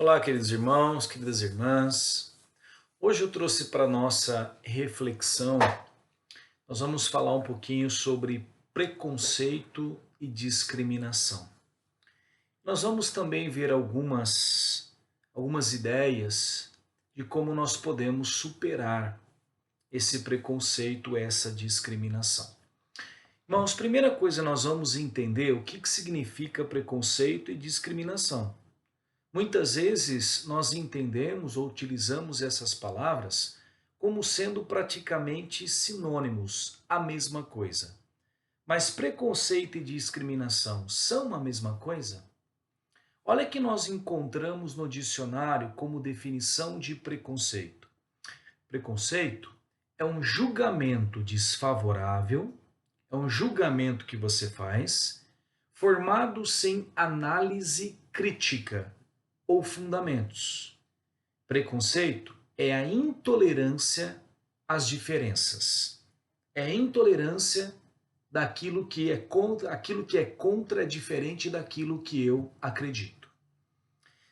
Olá, queridos irmãos, queridas irmãs. Hoje eu trouxe para nossa reflexão, nós vamos falar um pouquinho sobre preconceito e discriminação. Nós vamos também ver algumas ideias de como nós podemos superar esse preconceito, essa discriminação. Irmãos, primeira coisa, nós vamos entender o que significa preconceito e discriminação. Muitas vezes nós entendemos ou utilizamos essas palavras como sendo praticamente sinônimos, a mesma coisa. Mas preconceito e discriminação são a mesma coisa? Olha que nós encontramos no dicionário como definição de preconceito. Preconceito é um julgamento desfavorável, é um julgamento que você faz, formado sem análise crítica ou fundamentos. Preconceito é a intolerância às diferenças. É a intolerância daquilo que é contra, aquilo que é contra, diferente daquilo que eu acredito.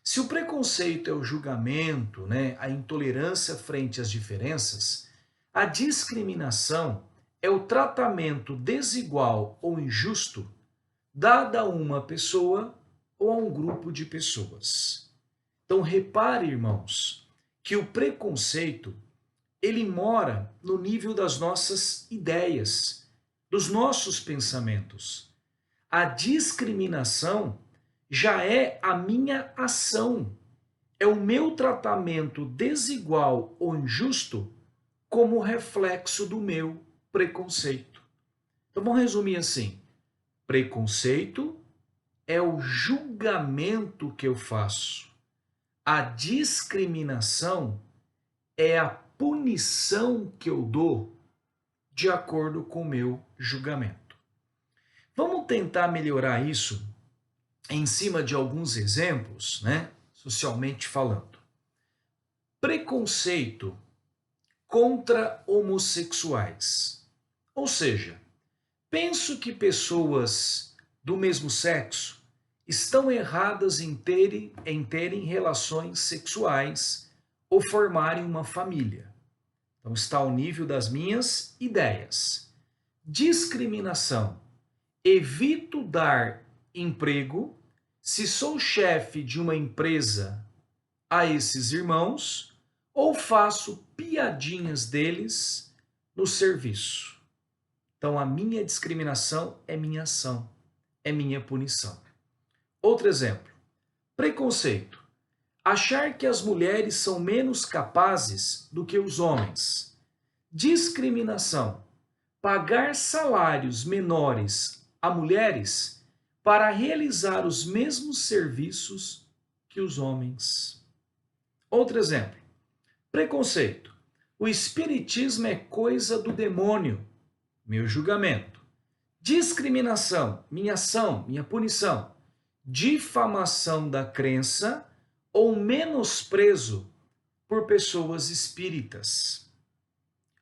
Se o preconceito é o julgamento, né, a intolerância frente às diferenças, a discriminação é o tratamento desigual ou injusto dado a uma pessoa ou a um grupo de pessoas. Então repare, irmãos, que o preconceito, ele mora no nível das nossas ideias, dos nossos pensamentos. A discriminação já é a minha ação, é o meu tratamento desigual ou injusto como reflexo do meu preconceito. Então vamos resumir assim: preconceito é o julgamento que eu faço. A discriminação é a punição que eu dou de acordo com o meu julgamento. Vamos tentar melhorar isso em cima de alguns exemplos, né? Socialmente falando. Preconceito contra homossexuais. Ou seja, penso que pessoas do mesmo sexo estão erradas em terem relações sexuais ou formarem uma família. Então está ao nível das minhas ideias. Discriminação. Evito dar emprego se sou chefe de uma empresa a esses irmãos ou faço piadinhas deles no serviço. Então a minha discriminação é minha ação, é minha punição. Outro exemplo, preconceito. Achar que as mulheres são menos capazes do que os homens. Discriminação. Pagar salários menores a mulheres para realizar os mesmos serviços que os homens. Outro exemplo, preconceito. O espiritismo é coisa do demônio. Meu julgamento. Discriminação, minha ação, minha punição. Difamação da crença ou menosprezo por pessoas espíritas.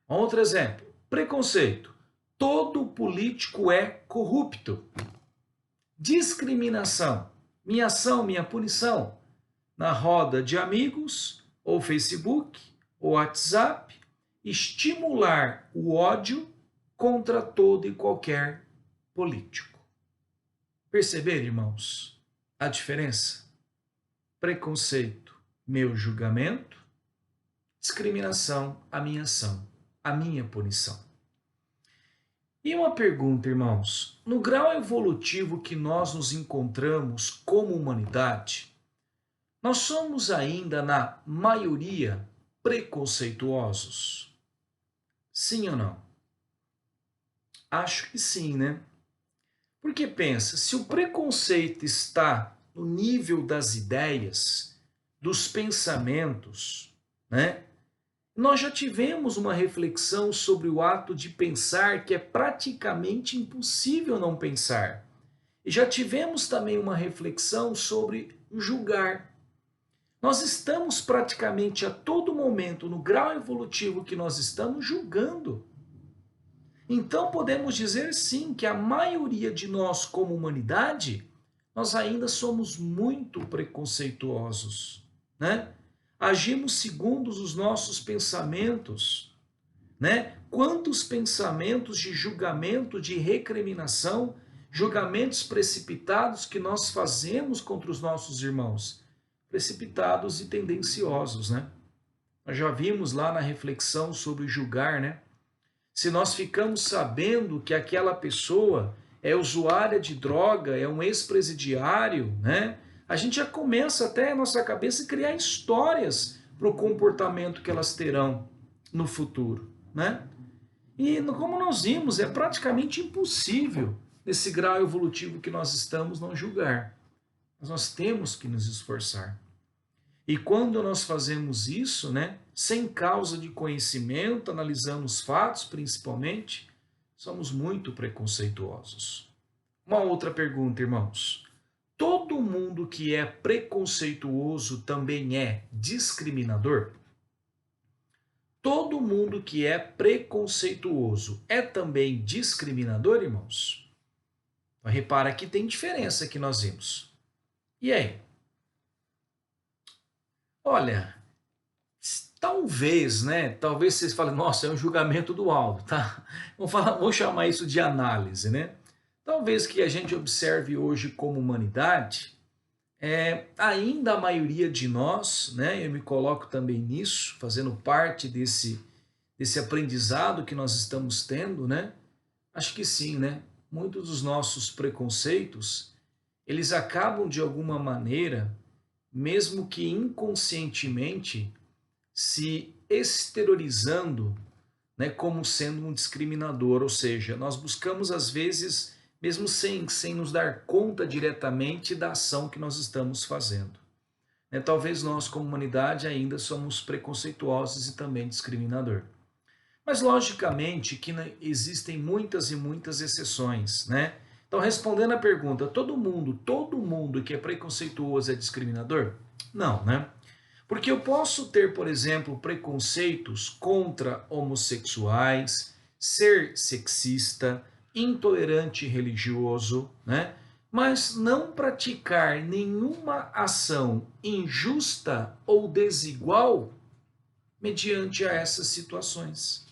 Outro exemplo, preconceito. Todo político é corrupto. Discriminação, minha ação, minha punição. Na roda de amigos, ou Facebook, ou WhatsApp, estimular o ódio contra todo e qualquer político. Perceber, irmãos, a diferença? Preconceito, meu julgamento. Discriminação, a minha ação, a minha punição. E uma pergunta, irmãos: no grau evolutivo que nós nos encontramos como humanidade, nós somos ainda, na maioria, preconceituosos? Sim ou não? Acho que sim, né? Porque pensa, se o preconceito está no nível das ideias, dos pensamentos, né? Nós já tivemos uma reflexão sobre o ato de pensar, que é praticamente impossível não pensar. E já tivemos também uma reflexão sobre julgar. Nós estamos praticamente a todo momento, no grau evolutivo que nós estamos, julgando. Então podemos dizer sim que a maioria de nós como humanidade, nós ainda somos muito preconceituosos. né? Agimos segundo os nossos pensamentos, né? Quantos pensamentos de julgamento, de recriminação, julgamentos precipitados que nós fazemos contra os nossos irmãos, precipitados e tendenciosos, né? Nós já vimos lá na reflexão sobre julgar, né? Se nós ficamos sabendo que aquela pessoa é usuária de droga, é um ex-presidiário, né? A gente já começa até a nossa cabeça a criar histórias para o comportamento que elas terão no futuro, né? E como nós vimos, é praticamente impossível, nesse grau evolutivo que nós estamos, não julgar. Mas nós temos que nos esforçar. E quando nós fazemos isso, né, sem causa de conhecimento, analisando os fatos principalmente, somos muito preconceituosos. Uma outra pergunta, irmãos. Todo mundo que é preconceituoso também é discriminador? Todo mundo que é preconceituoso é também discriminador, irmãos? Então, repara que tem diferença que nós vimos. E aí? Olha, talvez, né? Talvez vocês falem, nossa, é um julgamento do alto, tá? Vamos chamar isso de análise, né? Talvez que a gente observe hoje como humanidade, ainda a maioria de nós, né? Eu me coloco também nisso, fazendo parte desse aprendizado que nós estamos tendo, né? Acho que sim, né? Muitos dos nossos preconceitos, eles acabam de alguma maneira, mesmo que inconscientemente, se exteriorizando, né, como sendo um discriminador, ou seja, nós buscamos às vezes, mesmo sem nos dar conta diretamente da ação que nós estamos fazendo. Né? Talvez nós, como humanidade, ainda somos preconceituosos e também discriminador. Mas logicamente que existem muitas e muitas exceções, né? Então, respondendo à pergunta, todo mundo que é preconceituoso é discriminador? Não, né? Porque eu posso ter, por exemplo, preconceitos contra homossexuais, ser sexista, intolerante religioso, né? Mas não praticar nenhuma ação injusta ou desigual mediante a essas situações.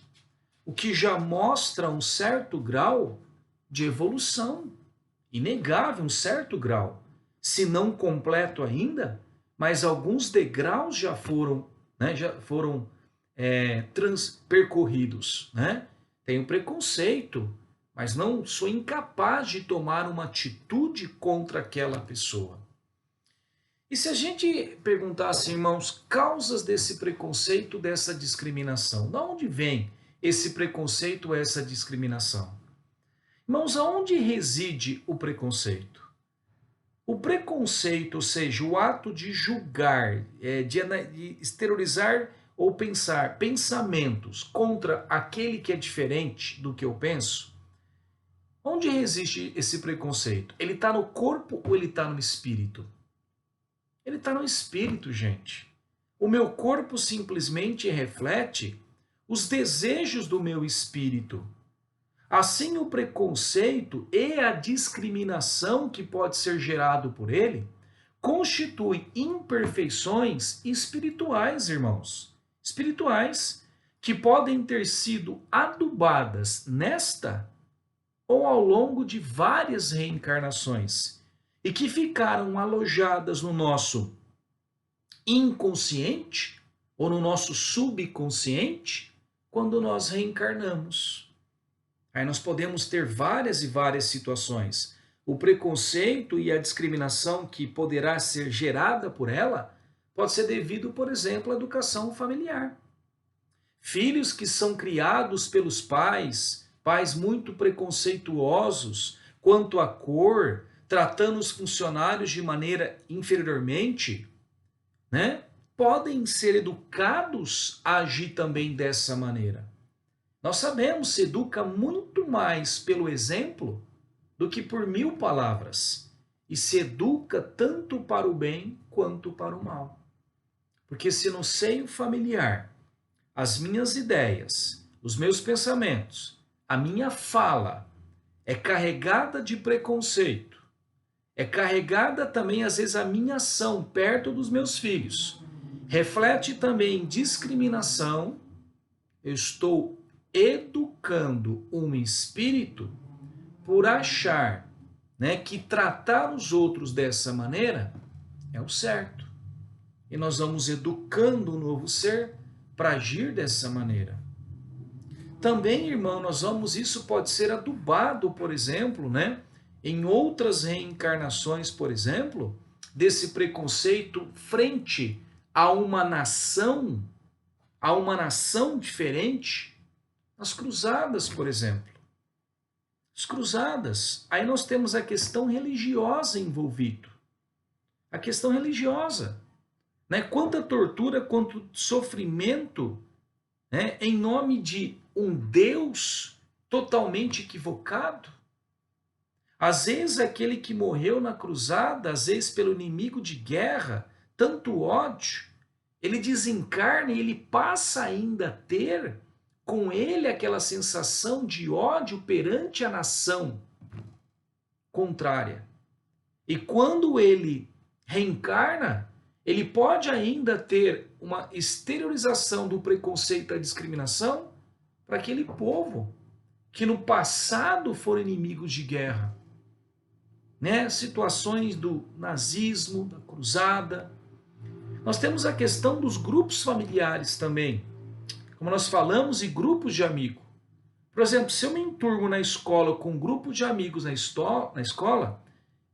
O que já mostra um certo grau de evolução, inegável, um certo grau, se não completo ainda, mas alguns degraus já foram, né, percorridos, né? Tenho preconceito, mas não sou incapaz de tomar uma atitude contra aquela pessoa. E se a gente perguntasse, irmãos, causas desse preconceito, dessa discriminação, de onde vem esse preconceito, essa discriminação? Irmãos, aonde reside o preconceito? O preconceito, ou seja, o ato de julgar, de exteriorizar ou pensar pensamentos contra aquele que é diferente do que eu penso, onde reside esse preconceito? Ele está no corpo ou ele está no espírito? Ele está no espírito, gente. O meu corpo simplesmente reflete os desejos do meu espírito. Assim, o preconceito e a discriminação que pode ser gerado por ele constituem imperfeições espirituais, irmãos. Espirituais que podem ter sido adubadas nesta ou ao longo de várias reencarnações e que ficaram alojadas no nosso inconsciente ou no nosso subconsciente quando nós reencarnamos. Aí nós podemos ter várias e várias situações. O preconceito e a discriminação que poderá ser gerada por ela pode ser devido, por exemplo, à educação familiar. Filhos que são criados pelos pais, pais muito preconceituosos quanto à cor, tratando os funcionários de maneira inferiormente, né? Podem ser educados a agir também dessa maneira. Nós sabemos, se educa muito mais pelo exemplo do que por 1000 palavras. E se educa tanto para o bem quanto para o mal. Porque se no seio familiar as minhas ideias, os meus pensamentos, a minha fala é carregada de preconceito, é carregada também às vezes a minha ação perto dos meus filhos, Reflete também em discriminação. Eu estou educando um espírito por achar, né, que tratar os outros dessa maneira é o certo. E nós vamos educando o novo ser para agir dessa maneira. Também, irmão, isso pode ser adubado, por exemplo, né, em outras reencarnações, por exemplo, desse preconceito frente a uma nação diferente, as cruzadas, por exemplo. As cruzadas, aí nós temos a questão religiosa envolvida. A questão religiosa, né? Quanta tortura, quanto sofrimento, né? Em nome de um Deus totalmente equivocado. Às vezes aquele que morreu na cruzada, às vezes pelo inimigo de guerra, tanto ódio, ele desencarna e ele passa ainda a ter com ele aquela sensação de ódio perante a nação contrária. E quando ele reencarna, ele pode ainda ter uma exteriorização do preconceito e da discriminação para aquele povo que no passado foram inimigos de guerra. Né? Situações do nazismo, da cruzada. Nós temos a questão dos grupos familiares também. Como nós falamos, e grupos de amigos. Por exemplo, se eu me enturmo na escola com um grupo de amigos na escola,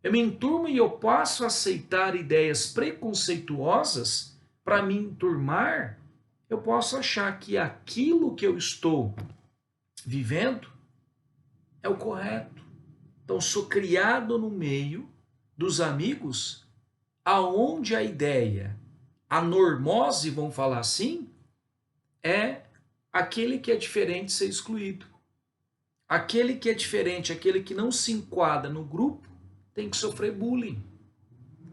eu me enturmo e eu passo a aceitar ideias preconceituosas para me enturmar, eu posso achar que aquilo que eu estou vivendo é o correto. Então, sou criado no meio dos amigos aonde a ideia, a normose, vamos falar assim, é aquele que é diferente ser excluído. Aquele que é diferente, aquele que não se enquadra no grupo, tem que sofrer bullying.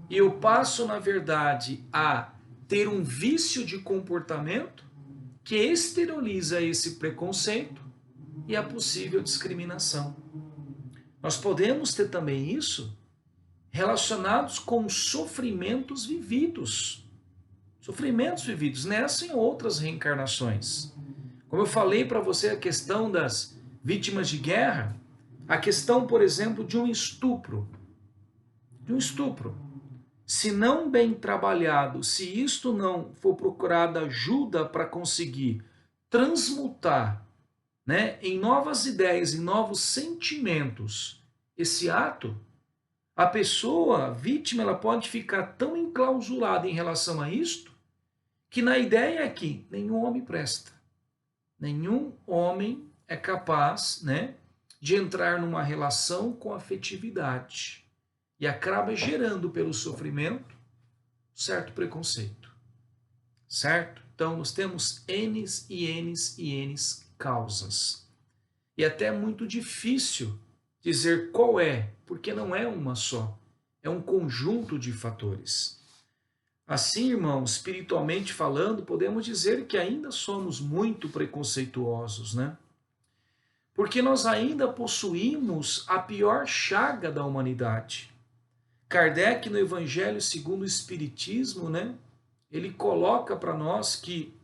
E eu passo, na verdade, a ter um vício de comportamento que exterioriza esse preconceito e a possível discriminação. Nós podemos ter também isso relacionados com sofrimentos vividos. Sofrimentos vividos nessa e em outras reencarnações. Como eu falei para você, a questão das vítimas de guerra, a questão, por exemplo, de um estupro. Se não bem trabalhado, se isto não for procurada ajuda para conseguir transmutar, né, em novas ideias, em novos sentimentos, esse ato, a pessoa, a vítima, ela pode ficar tão enclausurada em relação a isto, que na ideia é que nenhum homem presta. Nenhum homem é capaz, né, de entrar numa relação com afetividade. E acaba gerando pelo sofrimento certo preconceito. Certo? Então nós temos N's e N's e N's causas. E até é muito difícil dizer qual é, porque não é uma só. É um conjunto de fatores. Assim, irmãos, espiritualmente falando, podemos dizer que ainda somos muito preconceituosos, né? Porque nós ainda possuímos a pior chaga da humanidade. Kardec, no Evangelho segundo o Espiritismo, né, ele coloca para nós que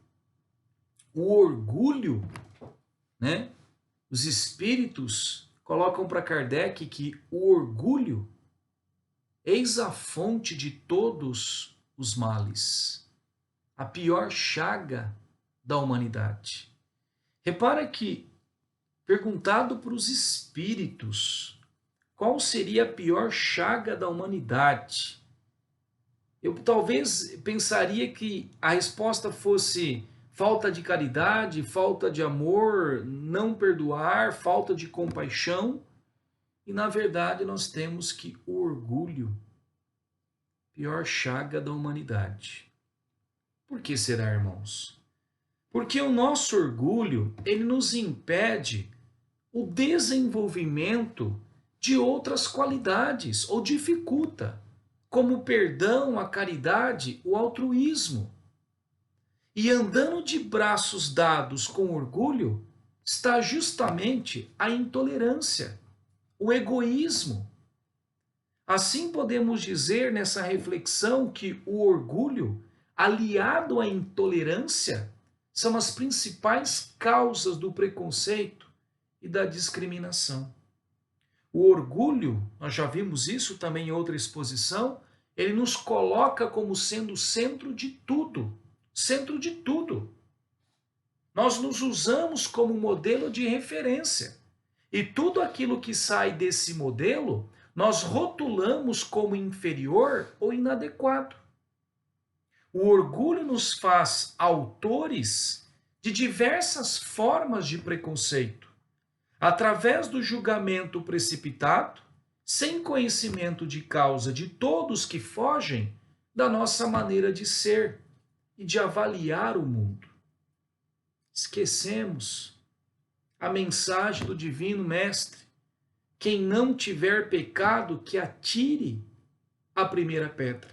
o orgulho, né, os espíritos colocam para Kardec que o orgulho eis a fonte de todos os males, a pior chaga da humanidade. Repara que, perguntado para os espíritos, qual seria a pior chaga da humanidade? Eu talvez pensaria que a resposta fosse falta de caridade, falta de amor, não perdoar, falta de compaixão. E na verdade nós temos que o orgulho, pior chaga da humanidade. Por que será, irmãos? Porque o nosso orgulho, ele nos impede o desenvolvimento de outras qualidades, ou dificulta, como o perdão, a caridade, o altruísmo. E andando de braços dados com orgulho, está justamente a intolerância, o egoísmo. Assim podemos dizer nessa reflexão que o orgulho aliado à intolerância, são as principais causas do preconceito e da discriminação. O orgulho, nós já vimos isso também em outra exposição, ele nos coloca como sendo o centro de tudo. Centro de tudo. Nós nos usamos como modelo de referência. E tudo aquilo que sai desse modelo, nós rotulamos como inferior ou inadequado. O orgulho nos faz autores de diversas formas de preconceito, através do julgamento precipitado, sem conhecimento de causa de todos que fogem da nossa maneira de ser e de avaliar o mundo. Esquecemos a mensagem do Divino Mestre: quem não tiver pecado, que atire a primeira pedra.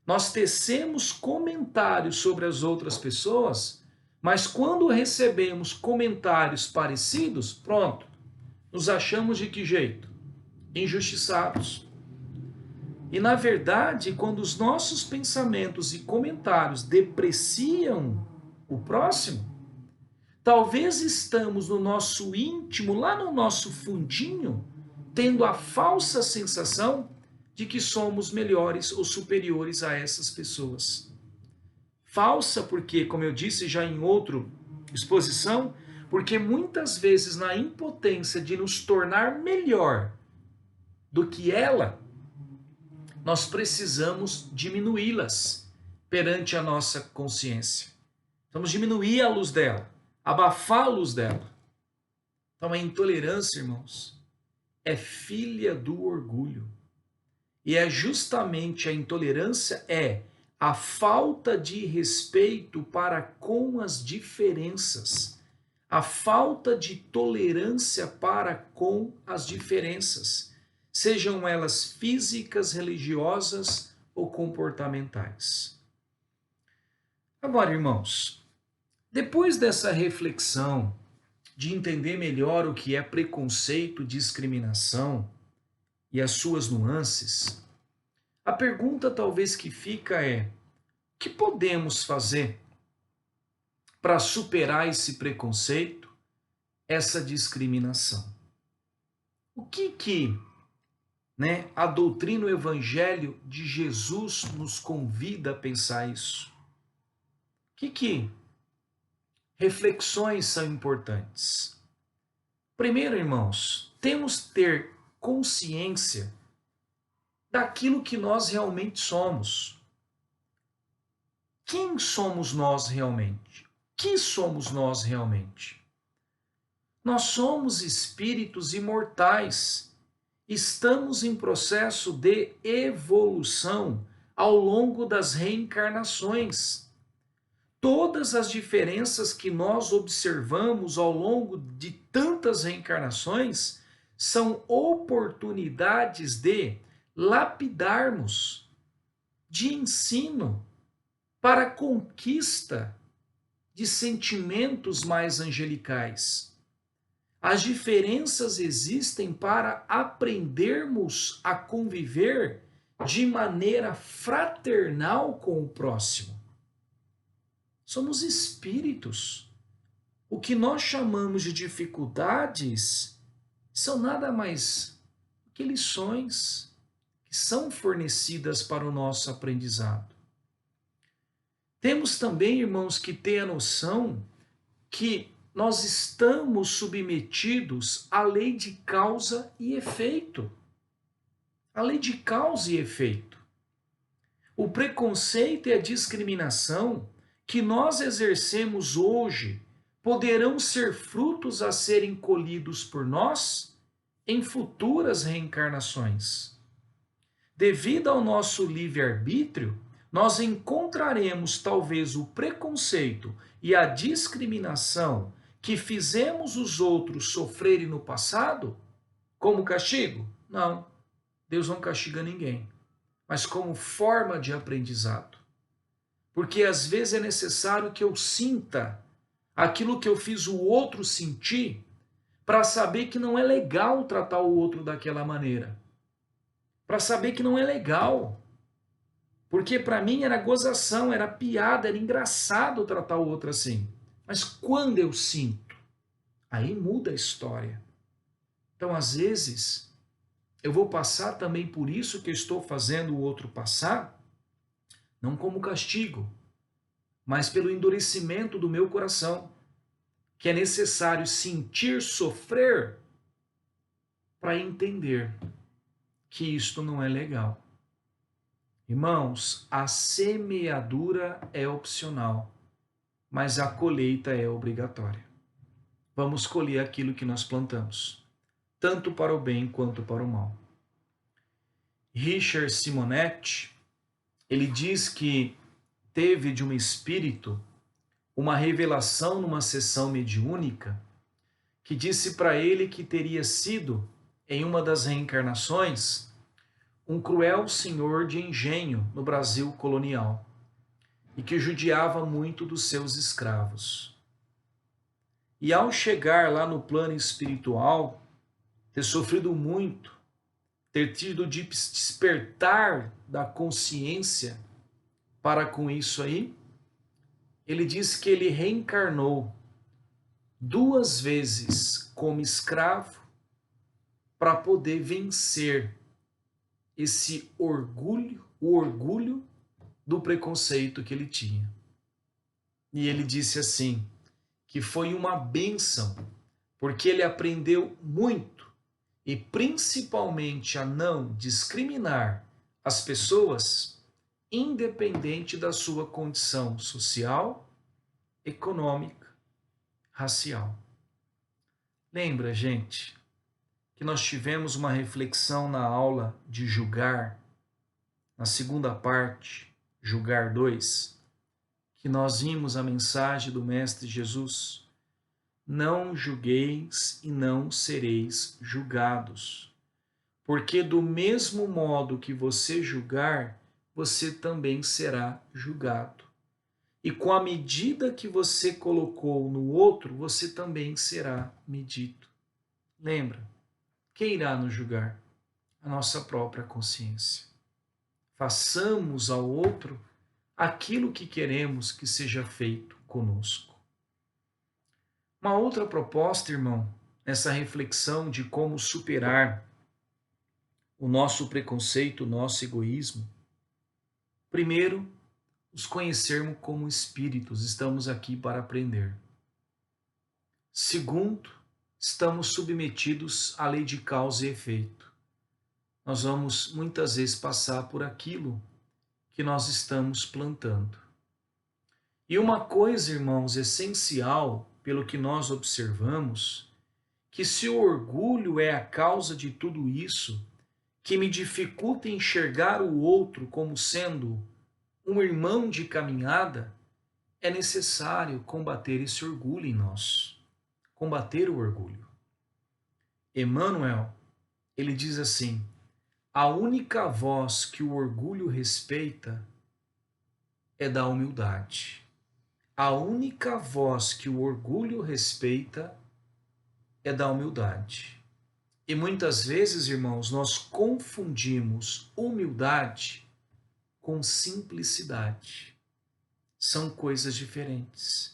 Nós tecemos comentários sobre as outras pessoas, mas quando recebemos comentários parecidos, pronto, nos achamos de que jeito? Injustiçados. E na verdade, quando os nossos pensamentos e comentários depreciam o próximo, talvez estamos no nosso íntimo, lá no nosso fundinho, tendo a falsa sensação de que somos melhores ou superiores a essas pessoas. Falsa porque, como eu disse já em outra exposição, porque muitas vezes na impotência de nos tornar melhor do que ela, nós precisamos diminuí-las perante a nossa consciência. Vamos diminuir a luz dela, abafar a luz dela. Então a intolerância, irmãos, é filha do orgulho. E é justamente a intolerância a falta de respeito para com as diferenças, a falta de tolerância para com as diferenças, sejam elas físicas, religiosas ou comportamentais. Agora, irmãos, depois dessa reflexão de entender melhor o que é preconceito, discriminação e as suas nuances, a pergunta talvez que fica é: o que podemos fazer para superar esse preconceito, essa discriminação? O que a doutrina, o evangelho de Jesus nos convida a pensar isso? Que reflexões são importantes? Primeiro, irmãos, temos que ter consciência daquilo que nós realmente somos. Quem somos nós realmente? O que somos nós realmente? Nós somos espíritos imortais. Estamos em processo de evolução ao longo das reencarnações. Todas as diferenças que nós observamos ao longo de tantas reencarnações são oportunidades de lapidarmos, de ensino para a conquista de sentimentos mais angelicais. As diferenças existem para aprendermos a conviver de maneira fraternal com o próximo. Somos espíritos. O que nós chamamos de dificuldades são nada mais que lições que são fornecidas para o nosso aprendizado. Temos também, irmãos, que ter a noção que nós estamos submetidos à lei de causa e efeito. A lei de causa e efeito. O preconceito e a discriminação que nós exercemos hoje poderão ser frutos a serem colhidos por nós em futuras reencarnações. Devido ao nosso livre-arbítrio, nós encontraremos talvez o preconceito e a discriminação que fizemos os outros sofrerem no passado como castigo? Não, Deus não castiga ninguém, mas como forma de aprendizado. Porque às vezes é necessário que eu sinta aquilo que eu fiz o outro sentir para saber que não é legal tratar o outro daquela maneira. Para saber que não é legal. Porque para mim era gozação, era piada, era engraçado tratar o outro assim. Mas quando eu sinto, aí muda a história. Então, às vezes, eu vou passar também por isso que eu estou fazendo o outro passar, não como castigo, mas pelo endurecimento do meu coração, que é necessário sentir sofrer para entender que isto não é legal. Irmãos, a semeadura é opcional, mas a colheita é obrigatória. Vamos colher aquilo que nós plantamos, tanto para o bem quanto para o mal. Richard Simonetti, ele diz que teve de um espírito uma revelação numa sessão mediúnica que disse para ele que teria sido, em uma das reencarnações, um cruel senhor de engenho no Brasil colonial e que judiava muito dos seus escravos. E ao chegar lá no plano espiritual, ter sofrido muito, ter tido de despertar da consciência para com isso aí, ele diz que ele reencarnou 2 vezes como escravo para poder vencer esse orgulho, o orgulho do preconceito que ele tinha. E ele disse assim, que foi uma bênção, porque ele aprendeu muito, e principalmente a não discriminar as pessoas, independente da sua condição social, econômica, racial. Lembra, gente, que nós tivemos uma reflexão na aula de julgar, na segunda parte, julgar 2, que nós vimos a mensagem do Mestre Jesus: não julgueis e não sereis julgados, porque do mesmo modo que você julgar, você também será julgado. E com a medida que você colocou no outro, você também será medido. Lembra? Quem irá nos julgar? A nossa própria consciência. Façamos ao outro aquilo que queremos que seja feito conosco. Uma outra proposta, irmão, nessa reflexão de como superar o nosso preconceito, o nosso egoísmo. Primeiro, nos conhecermos como espíritos, estamos aqui para aprender. Segundo, estamos submetidos à lei de causa e efeito. Nós vamos muitas vezes passar por aquilo que nós estamos plantando. E uma coisa, irmãos, essencial, pelo que nós observamos, que se o orgulho é a causa de tudo isso, que me dificulta enxergar o outro como sendo um irmão de caminhada, é necessário combater esse orgulho em nós. Combater o orgulho. Emmanuel, ele diz assim: a única voz que o orgulho respeita é da humildade. A única voz que o orgulho respeita é da humildade. E muitas vezes, irmãos, nós confundimos humildade com simplicidade. São coisas diferentes.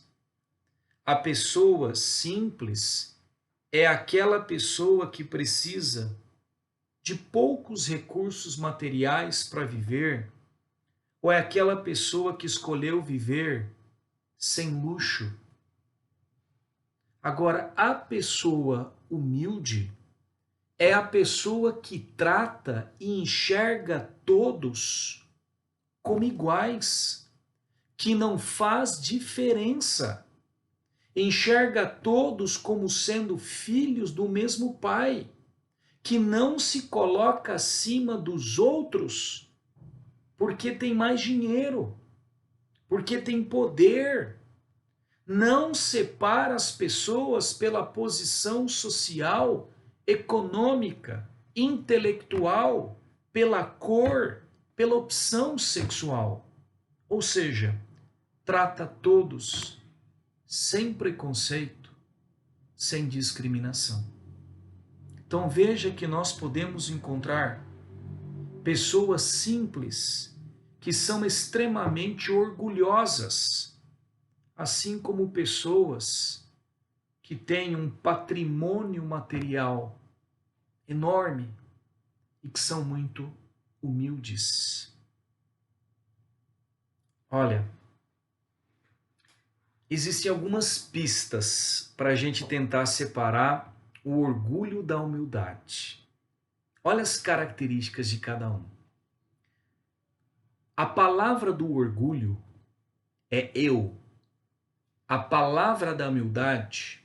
A pessoa simples é aquela pessoa que precisa de poucos recursos materiais para viver, ou é aquela pessoa que escolheu viver sem luxo. Agora, a pessoa humilde é a pessoa que trata e enxerga todos como iguais, que não faz diferença. Enxerga todos como sendo filhos do mesmo Pai, que não se coloca acima dos outros porque tem mais dinheiro, porque tem poder. Não separa as pessoas pela posição social, econômica, intelectual, pela cor, pela opção sexual. Ou seja, trata todos sem preconceito, sem discriminação. Então veja que nós podemos encontrar pessoas simples que são extremamente orgulhosas, assim como pessoas que têm um patrimônio material enorme e que são muito humildes. Olha, existem algumas pistas para a gente tentar separar o orgulho da humildade. Olha as características de cada um. A palavra do orgulho é eu. A palavra da humildade,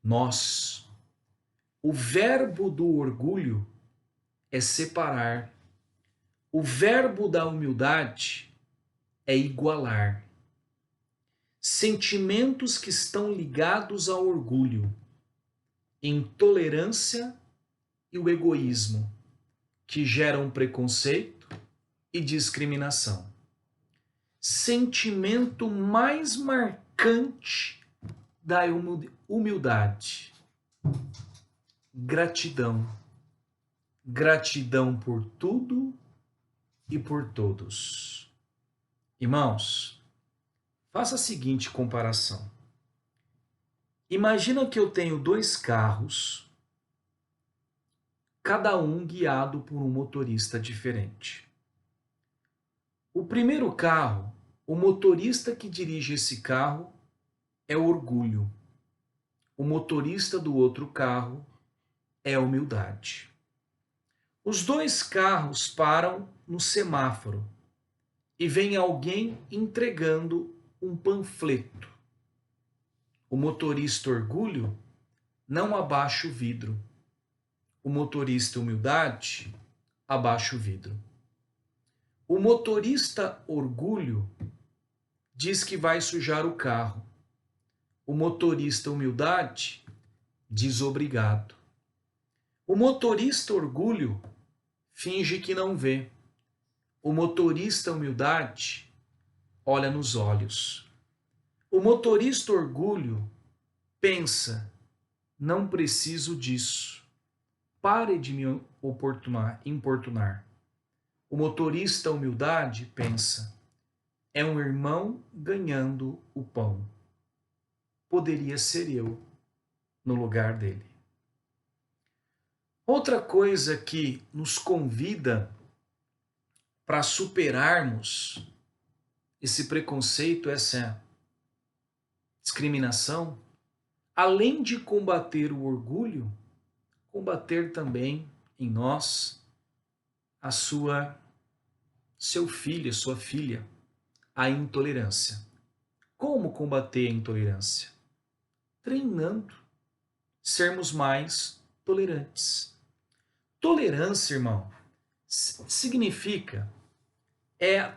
nós. O verbo do orgulho é separar. O verbo da humildade é igualar. Sentimentos que estão ligados ao orgulho, intolerância e o egoísmo, que geram preconceito e discriminação. Sentimento mais marcante da humildade: gratidão. Gratidão por tudo e por todos. Irmãos, faça a seguinte comparação. Imagina que eu tenho 2 carros, cada um guiado por um motorista diferente. O primeiro carro, o motorista que dirige esse carro é orgulho. O motorista do outro carro é humildade. Os 2 carros param no semáforo e vem alguém entregando um panfleto. O motorista orgulho não abaixa o vidro. O motorista humildade abaixa o vidro. O motorista orgulho diz que vai sujar o carro. O motorista humildade diz obrigado. O motorista orgulho finge que não vê. O motorista humildade olha nos olhos. O motorista orgulho pensa: não preciso disso. Pare de me importunar. O motorista humildade pensa: é um irmão ganhando o pão. Poderia ser eu no lugar dele. Outra coisa que nos convida para superarmos esse preconceito, essa discriminação, além de combater o orgulho, combater também em nós seu filho, sua filha, a intolerância. Como combater a intolerância? Treinando, sermos mais tolerantes. Tolerância, irmão, significa,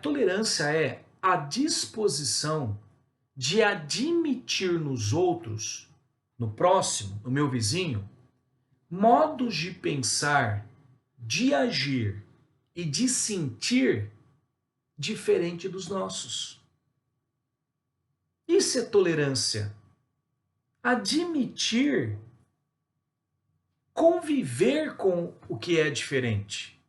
tolerância é a disposição de admitir nos outros, no próximo, no meu vizinho, modos de pensar, de agir e de sentir diferente dos nossos. Isso é tolerância. Admitir, conviver com o que é diferente.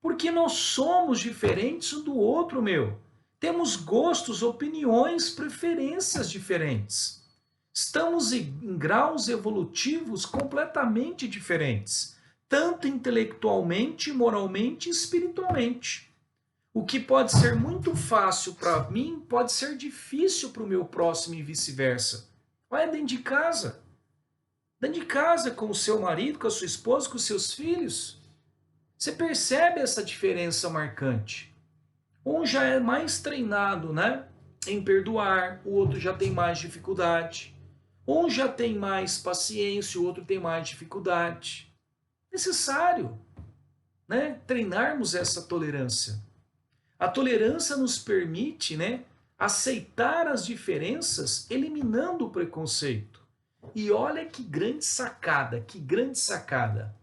Porque nós somos diferentes um do outro, meu. Temos gostos, opiniões, preferências diferentes. Estamos em graus evolutivos completamente diferentes, tanto intelectualmente, moralmente e espiritualmente. O que pode ser muito fácil para mim pode ser difícil para o meu próximo e vice-versa. Vai dentro de casa. Dentro de casa, com o seu marido, com a sua esposa, com os seus filhos. Você percebe essa diferença marcante. Um já é mais treinado, né, em perdoar, o outro já tem mais dificuldade. Um já tem mais paciência, o outro tem mais dificuldade. Necessário, né, treinarmos essa tolerância. A tolerância nos permite, né, aceitar as diferenças, eliminando o preconceito. E olha que grande sacada, que grande sacada.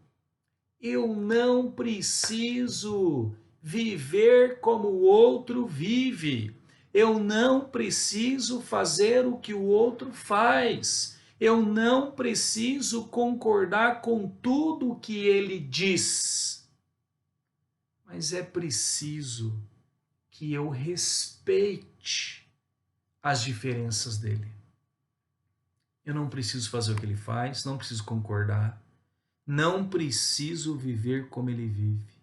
Eu não preciso viver como o outro vive. Eu não preciso fazer o que o outro faz. Eu não preciso concordar com tudo o que ele diz. Mas é preciso que eu respeite as diferenças dele. Eu não preciso fazer o que ele faz, não preciso concordar, não preciso viver como ele vive.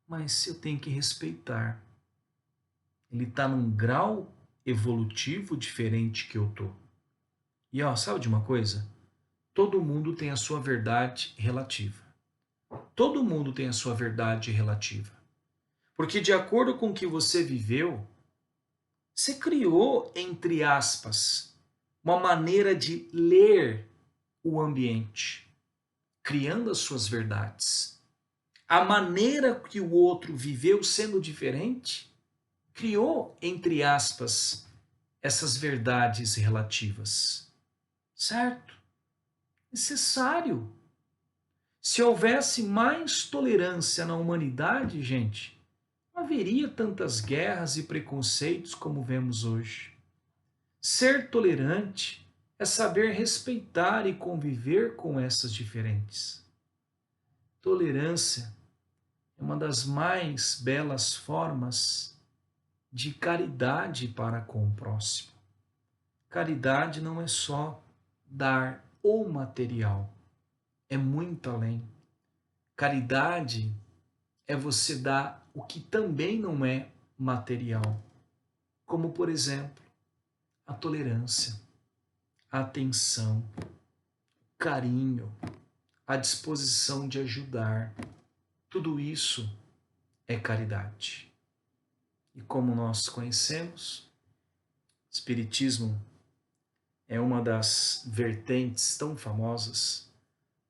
Mas eu tenho que respeitar. Ele está num grau evolutivo diferente que eu tô. E ó, sabe de uma coisa? Todo mundo tem a sua verdade relativa. Todo mundo tem a sua verdade relativa. Porque de acordo com o que você viveu, você criou, entre aspas, uma maneira de ler o ambiente, criando as suas verdades. A maneira que o outro viveu sendo diferente, criou, entre aspas, essas verdades relativas. Certo? Necessário. Se houvesse mais tolerância na humanidade, gente, não haveria tantas guerras e preconceitos como vemos hoje. Ser tolerante é saber respeitar e conviver com essas diferentes. Tolerância é uma das mais belas formas de caridade para com o próximo. Caridade não é só dar o material, é muito além. Caridade é você dar o que também não é material, como, por exemplo, a tolerância, a atenção, o carinho, a disposição de ajudar. Tudo isso é caridade. E como nós conhecemos, Espiritismo é uma das vertentes tão famosas.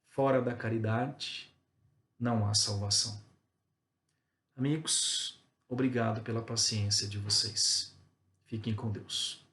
Fora da caridade, não há salvação. Amigos, obrigado pela paciência de vocês. Fiquem com Deus.